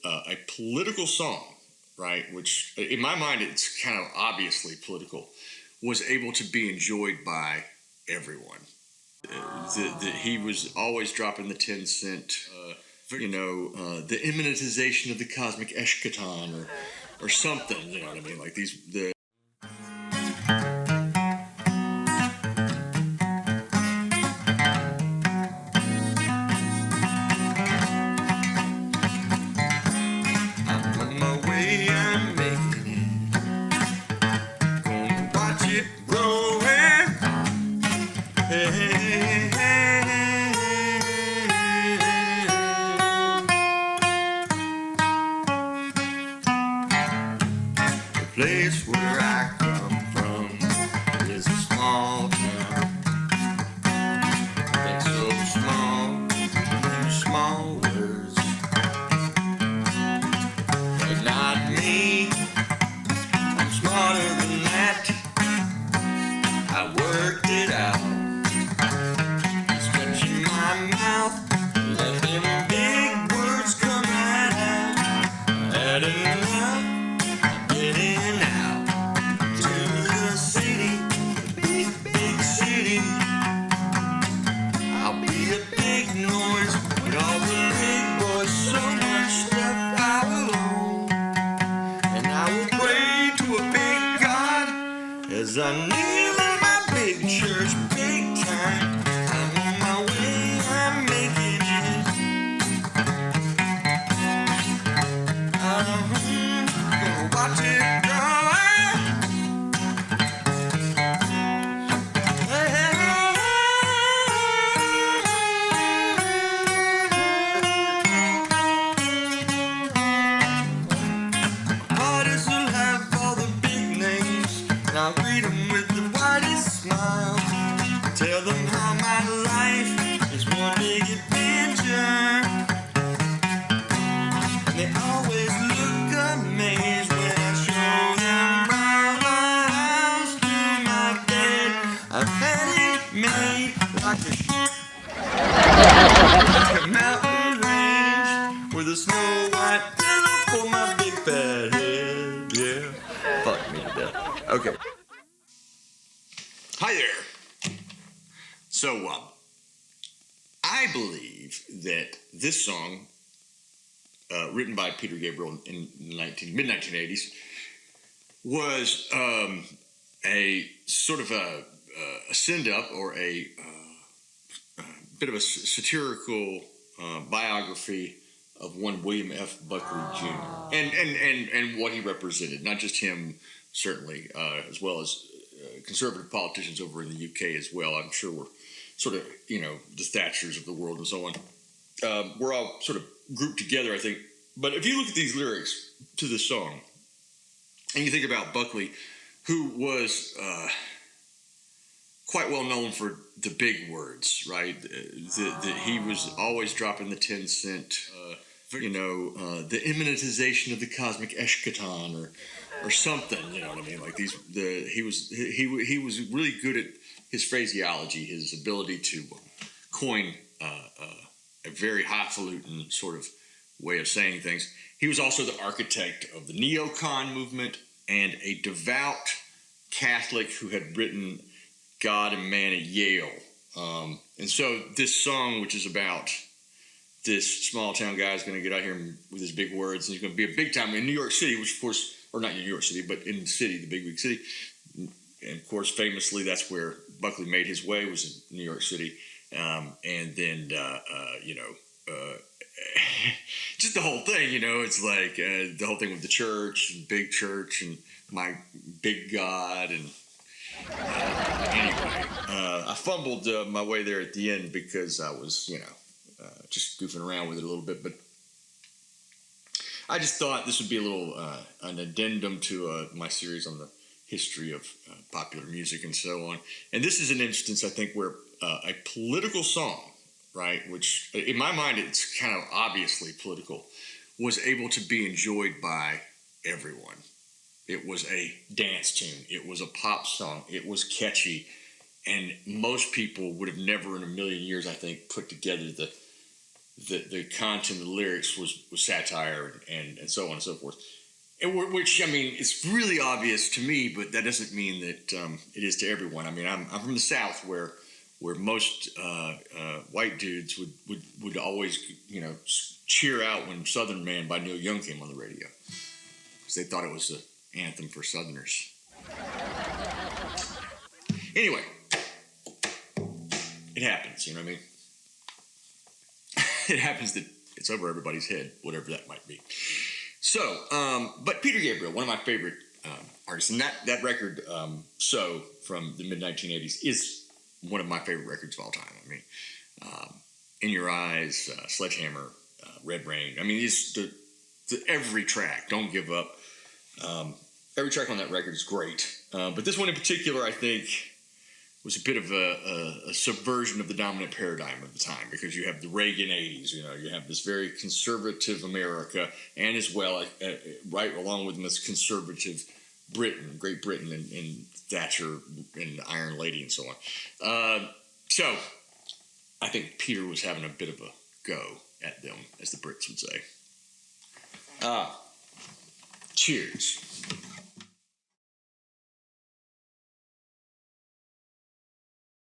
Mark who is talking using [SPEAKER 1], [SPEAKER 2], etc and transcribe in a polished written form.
[SPEAKER 1] a political song, right, which in my mind it's kind of obviously political, was able to be enjoyed by everyone. He was always dropping the 10 cent, the immanentization of the cosmic eschaton or something, you know what I mean? Like the I'm on my way, I'm making it. Gonna watch it growing. Hey, hey, hey, the place where I come from is a small town. It's so small, use small words. But not me, I'm smarter than that. I worked it out. Stretching my mouth, let them big words come right out. Adding up, getting out to the city, the big city. I'll be a big noise with all the big boys, so much stuff I will own. And I will pray to a big God as I kneel in my big church, big time. I'm on my way, I'm making it. I'm gonna watch it go. Artists will have all the big names, and I'll greet them with the widest smile. Tell them how my life is one big adventure. And they always look amazed when I show them round my house to my bed. I've had it made like a mountain range with a snow white pillow for my big fat head. Yeah, fuck me to death. Okay. Hi there. So, I believe that this song, written by Peter Gabriel in mid-1980s, was a sort of a send-up or a bit of a satirical biography of one William F. Buckley Jr. and what he represented, not just him, certainly, as well as conservative politicians over in the UK as well. I'm sure we're sort of, the Thatchers of the world and so on. We're all sort of grouped together, I think. But if you look at these lyrics to this song, and you think about Buckley, who was quite well known for the big words, right? He was always dropping the 10 cent, the immanentization of the cosmic eschaton or something, you know what I mean? Like he was really good at his phraseology, his ability to coin a very highfalutin sort of way of saying things. He was also the architect of the neocon movement and a devout Catholic who had written God and Man at Yale. And so this song, which is about this small town guy is going to get out here with his big words, and he's going to be a big time in New York City, which of course, or not in New York City, but in the city, the big city. And of course, famously, that's where Buckley made his way, was in New York City. And then, just the whole thing, it's like the whole thing with the church and my big God. And anyway, I fumbled my way there at the end because I was, just goofing around with it a little bit. But I just thought this would be a little an addendum to my series on the history of popular music and so on. And this is an instance, I think, where a political song, right, which in my mind it's kind of obviously political, was able to be enjoyed by everyone. It was a dance tune. It was a pop song. It was catchy. And most people would have never in a million years, I think, put together the content of the lyrics was satire and so on and so forth. And which, I mean, it's really obvious to me, but that doesn't mean that it is to everyone. I mean, I'm from the South where most white dudes would always, cheer out when Southern Man by Neil Young came on the radio, because they thought it was the anthem for Southerners. Anyway, it happens, you know what I mean? It happens that it's over everybody's head, whatever that might be. So, but Peter Gabriel, one of my favorite artists, and that record, So, from the mid-1980s, is one of my favorite records of all time. I mean, In Your Eyes, Sledgehammer, Red Rain. I mean, every track, Don't Give Up. Every track on that record is great. But this one in particular, I think, was a bit of a subversion of the dominant paradigm of the time, because you have the Reagan 80s, you have this very conservative America, and as well, right along with them, this conservative Britain, Great Britain, and Thatcher and the Iron Lady and so on. So I think Peter was having a bit of a go at them, as the Brits would say. Cheers.